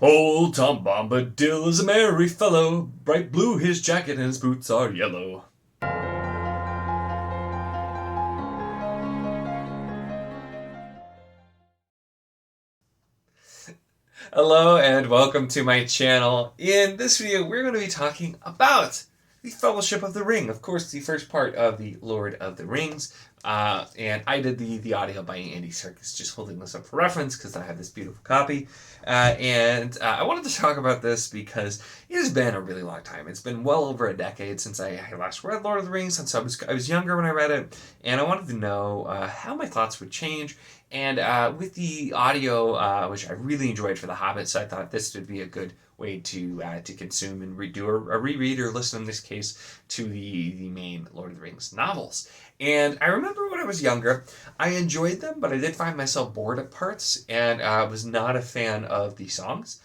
Old Tom Bombadil is a merry fellow, bright blue his jacket and his boots are yellow. Hello and welcome to my channel. In this video, we're going to be talking about the Fellowship of the Ring. Of course, the first part of the Lord of the Rings. And I did the audio by Andy Serkis, just holding this up for reference because I have this beautiful copy. I wanted to talk about this because it has been a really long time. It's been well over a decade since I last read Lord of the Rings, since I was younger when I read it, and I wanted to know how my thoughts would change. And with the audio, which I really enjoyed for The Hobbit, so I thought this would be a good way to consume and do a reread or listen in this case to the main Lord of the Rings novels. And I remember when I was younger, I enjoyed them, but I did find myself bored at parts, and was not a fan of the songs.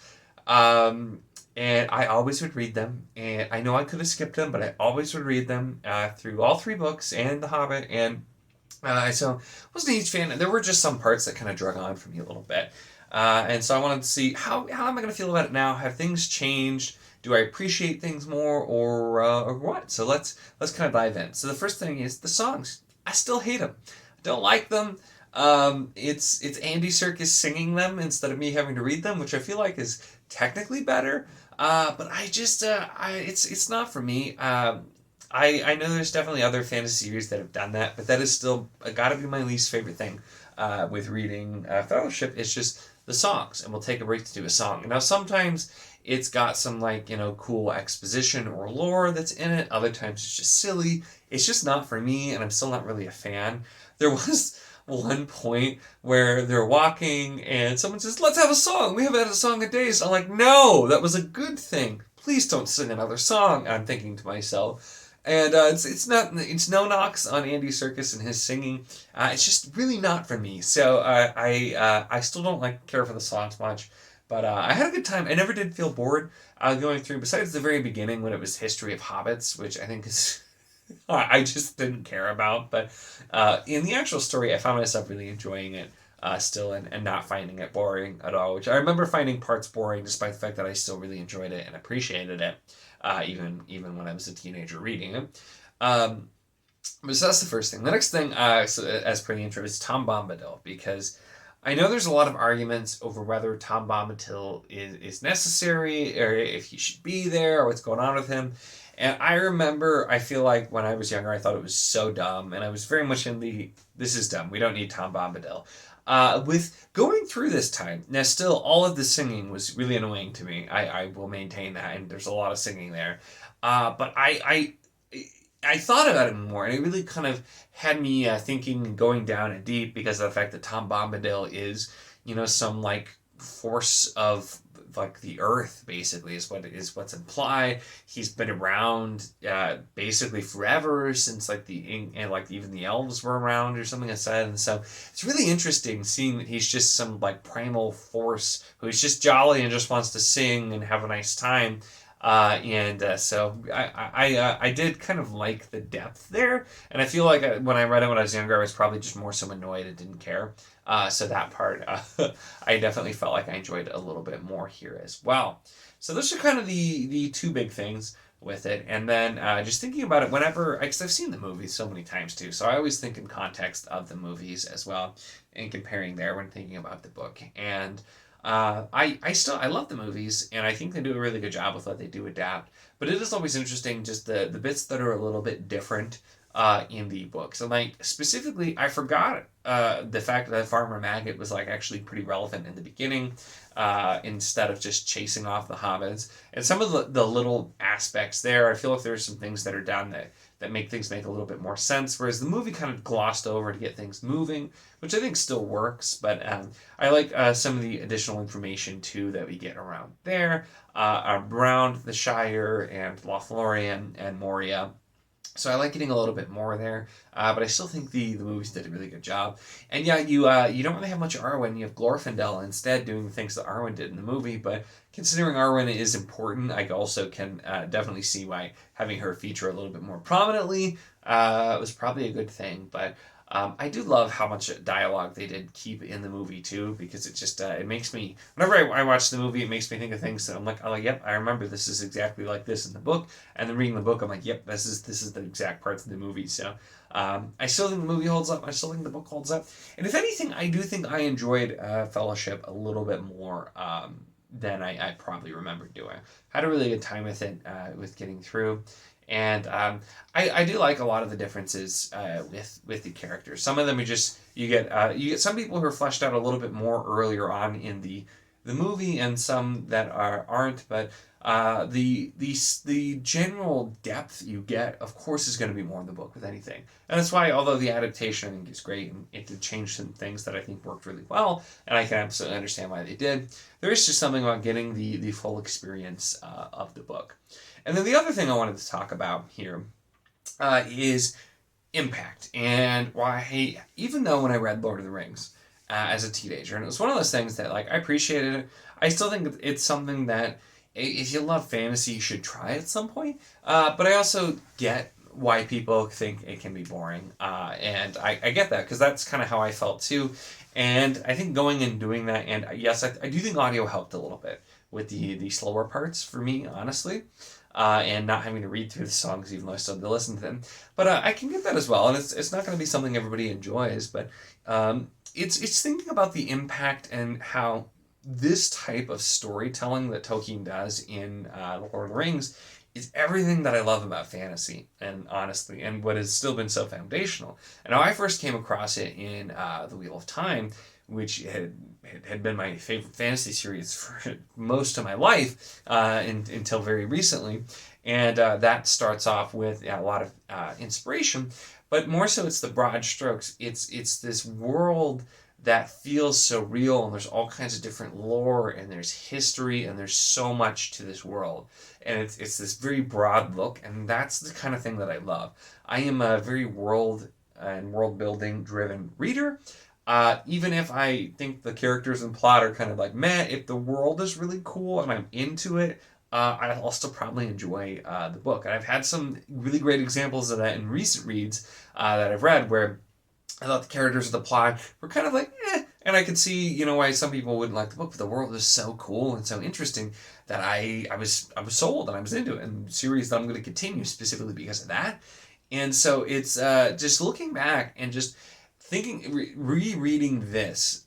And I always would read them, and I know I could have skipped them, but I always would read them through all three books and The Hobbit, and so wasn't a huge fan. There were just some parts that kind of drug on for me a little bit. And so I wanted to see how am I going to feel about it now? Have things changed? Do I appreciate things more, or what? So let's kind of dive in. So the first thing is the songs. I still hate them. I don't like them. It's Andy Serkis singing them instead of me having to read them, which I feel like is technically better. But it's not for me. I know there's definitely other fantasy series that have done that, but that is still got to be my least favorite thing with reading Fellowship. It's just the songs, and we'll take a break to do a song. Now, sometimes it's got some cool exposition or lore that's in it. Other times it's just silly. It's just not for me, and I'm still not really a fan. There was one point where they're walking, and someone says, "Let's have a song. We haven't had a song in days." I'm like, "No, that was a good thing. Please don't sing another song." I'm thinking to myself. And it's no knocks on Andy Serkis and his singing. It's just really not for me. So I still don't care for the songs much, but I had a good time. I never did feel bored going through. Besides the very beginning when it was History of Hobbits, which I think is I just didn't care about. But in the actual story, I found myself really enjoying it. Still and not finding it boring at all, which I remember finding parts boring despite the fact that I still really enjoyed it and appreciated it, even when I was a teenager reading it. But so that's the first thing. The next thing, as per the intro, is Tom Bombadil, because I know there's a lot of arguments over whether Tom Bombadil is necessary, or if he should be there, or what's going on with him. And I remember, I feel like when I was younger, I thought it was so dumb, and I was very much in this is dumb, we don't need Tom Bombadil. With going through this time, now still, all of the singing was really annoying to me. I will maintain that, and there's a lot of singing there. But I thought about it more, and it really kind of had me thinking and going down and deep because of the fact that Tom Bombadil is, some force of the earth, basically, is what's implied. He's been around basically forever, since even the elves were around or something aside. And so it's really interesting seeing that he's just some primal force who's just jolly and just wants to sing and have a nice time. So I did kind of like the depth there, and I feel like when I read it when I was younger, I was probably just more so annoyed and didn't care. So that part, I definitely felt like I enjoyed a little bit more here as well. So those are kind of the two big things with it. And then just thinking about it whenever, because I've seen the movies so many times too, so I always think in context of the movies as well, and comparing there when thinking about the book. And I love the movies, and I think they do a really good job with what they do adapt. But it is always interesting, just the bits that are a little bit different in the books. And specifically, I forgot the fact that Farmer Maggot was actually pretty relevant in the beginning, instead of just chasing off the hobbits. And some of the little aspects there, I feel like there's some things that are done that make things make a little bit more sense, whereas the movie kind of glossed over to get things moving, which I think still works. But I like some of the additional information too that we get around there, around the Shire and Lothlorien and Moria. So I like getting a little bit more there, but I still think the movies did a really good job. And yeah, you don't really have much Arwen. You have Glorfindel instead doing the things that Arwen did in the movie. But considering Arwen is important, I also can definitely see why having her feature a little bit more prominently was probably a good thing. But I do love how much dialogue they did keep in the movie too, because it just it makes me, whenever I watch the movie, it makes me think of things that I'm like, oh yep, I remember this is exactly like this in the book, and then reading the book, I'm like, yep, this is the exact parts of the movie. So I still think the movie holds up. I still think the book holds up, and if anything, I do think I enjoyed Fellowship a little bit more. Than I probably remember doing. Had a really good time with it, with getting through. And I do like a lot of the differences with the characters. Some of them are just you get some people who are fleshed out a little bit more earlier on in the movie, and some that aren't. But the general depth you get, of course, is going to be more in the book with anything. And that's why, although the adaptation I think is great and it did change some things that I think worked really well, and I can absolutely understand why they did, there is just something about getting the full experience of the book. And then the other thing I wanted to talk about here is impact, and why, even though when I read Lord of the Rings as a teenager, and it was one of those things that like I appreciated it, I still think it's something that if you love fantasy, you should try at some point. But I also get why people think it can be boring, and I get that because that's kind of how I felt too. And I think going and doing that, and yes, I do think audio helped a little bit with the slower parts for me, honestly. And not having to read through the songs, even though I still had to listen to them. But I can get that as well, and it's not going to be something everybody enjoys, but it's thinking about the impact and how this type of storytelling that Tolkien does in The Lord of the Rings is everything that I love about fantasy, and honestly, and what has still been so foundational. And how I first came across it in The Wheel of Time, which had been my favorite fantasy series for most of my life until very recently. And that starts off with a lot of inspiration, but more so it's the broad strokes. It's this world that feels so real, and there's all kinds of different lore, and there's history, and there's so much to this world. And it's this very broad look, and that's the kind of thing that I love. I am a very world and world building driven reader. Even if I think the characters and plot are kind of like meh, if the world is really cool and I'm into it, I'll still probably enjoy the book. And I've had some really great examples of that in recent reads that I've read where I thought the characters of the plot were kind of like, eh, and I could see, why some people wouldn't like the book, but the world is so cool and so interesting that I was sold and I was into it, and series that I'm going to continue specifically because of that. And so it's just looking back and just thinking, rereading this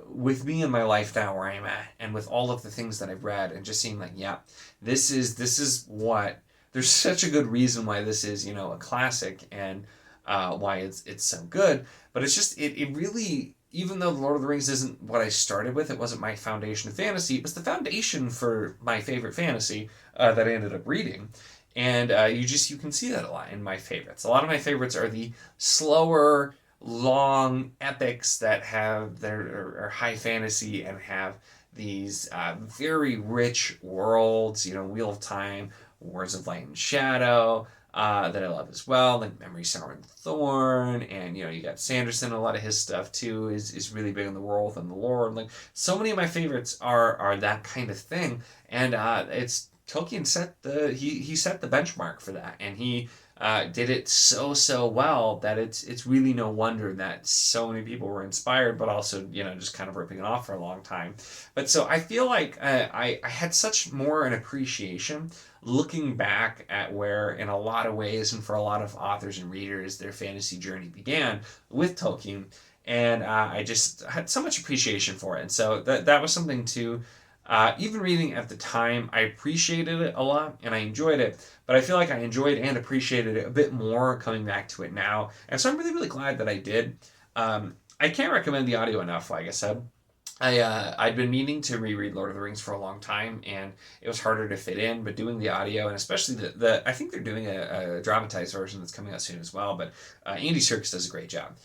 with me in my life now where I'm at, and with all of the things that I've read, and just seeing like, yeah, this is what, there's such a good reason why this is, a classic, and why it's so good. But it's just, it really, even though The Lord of the Rings isn't what I started with, it wasn't my foundation of fantasy, it was the foundation for my favorite fantasy that I ended up reading. And you can see that a lot in my favorites. A lot of my favorites are the slower, long epics that are high fantasy and have these very rich worlds, Wheel of Time, Wars of Light and Shadow, that I love as well, like Memory, Sorrow, and Thorn, and you got Sanderson. A lot of his stuff too is really big in the world and the lore. Like so many of my favorites are that kind of thing, and it's Tolkien he set the benchmark for that, and he did it so well that it's really no wonder that so many people were inspired, but also just kind of ripping it off for a long time. But so I feel like I had such more an appreciation looking back at where, in a lot of ways, and for a lot of authors and readers, their fantasy journey began with Tolkien, and I just had so much appreciation for it. And so that was something to. Even reading at the time, I appreciated it a lot and I enjoyed it, but I feel like I enjoyed and appreciated it a bit more coming back to it now. And so I'm really, really glad that I did. I can't recommend the audio enough, like I said. I'd been meaning to reread Lord of the Rings for a long time, and it was harder to fit in, but doing the audio, and especially I think they're doing a dramatized version that's coming out soon as well, but Andy Serkis does a great job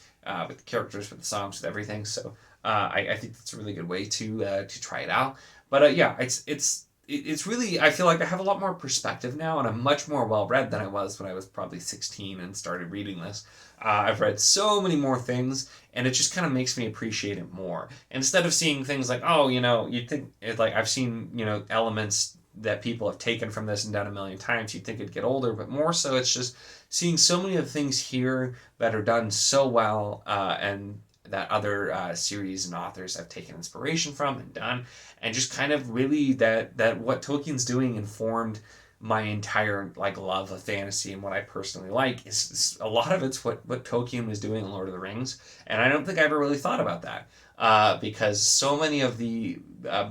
with the characters, with the songs, with everything, so I think that's a really good way to try it out. But yeah, it's really, I feel like I have a lot more perspective now, and I'm much more well-read than I was when I was probably 16 and started reading this. I've read so many more things, and it just kind of makes me appreciate it more. Instead of seeing things like, oh, you'd think, like, I've seen, elements that people have taken from this and done a million times, you'd think it'd get older, but more so it's just seeing so many of the things here that are done so well, and that other series and authors have taken inspiration from and done, and just kind of really that what Tolkien's doing informed my entire like love of fantasy, and what I personally like is a lot of it's what Tolkien was doing in Lord of the Rings, and I don't think I ever really thought about that, because so many of the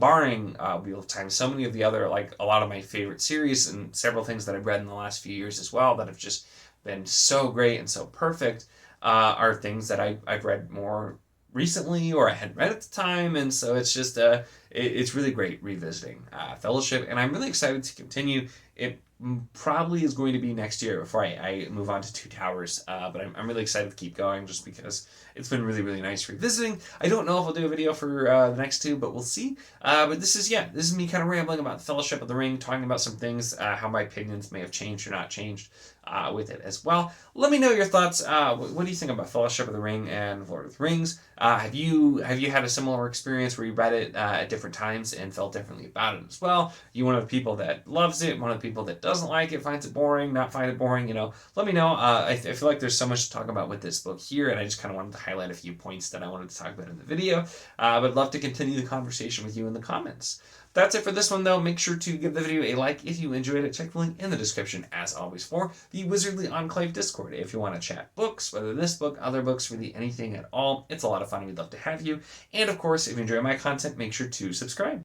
barring Wheel of Time, so many of the other, like a lot of my favorite series and several things that I've read in the last few years as well that have just been so great and so perfect, are things that I've read more recently or I hadn't read at the time, and so it's just it's really great revisiting Fellowship, and I'm really excited to continue. It probably is going to be next year before I move on to Two Towers, but I'm really excited to keep going just because it's been really, really nice revisiting. I don't know if I'll do a video for the next two, but we'll see. But this is me kind of rambling about Fellowship of the Ring, talking about some things, how my opinions may have changed or not changed with it as well. Let me know your thoughts. What do you think about Fellowship of the Ring and Lord of the Rings? Have you had a similar experience where you read it at different times and felt differently about it as well? Are you one of the people that loves it, one of the people that doesn't like it, finds it boring, not find it boring? Let me know. I feel like there's so much to talk about with this book here, and I just kind of wanted to highlight a few points that I wanted to talk about in the video. But love to continue the conversation with you in the comments. That's it for this one, though. Make sure to give the video a like if you enjoyed it. Check the link in the description, as always, for the Wizardly Enclave Discord. If you want to chat books, whether this book, other books, really anything at all, it's a lot of fun. We'd love to have you. And, of course, if you enjoy my content, make sure to subscribe.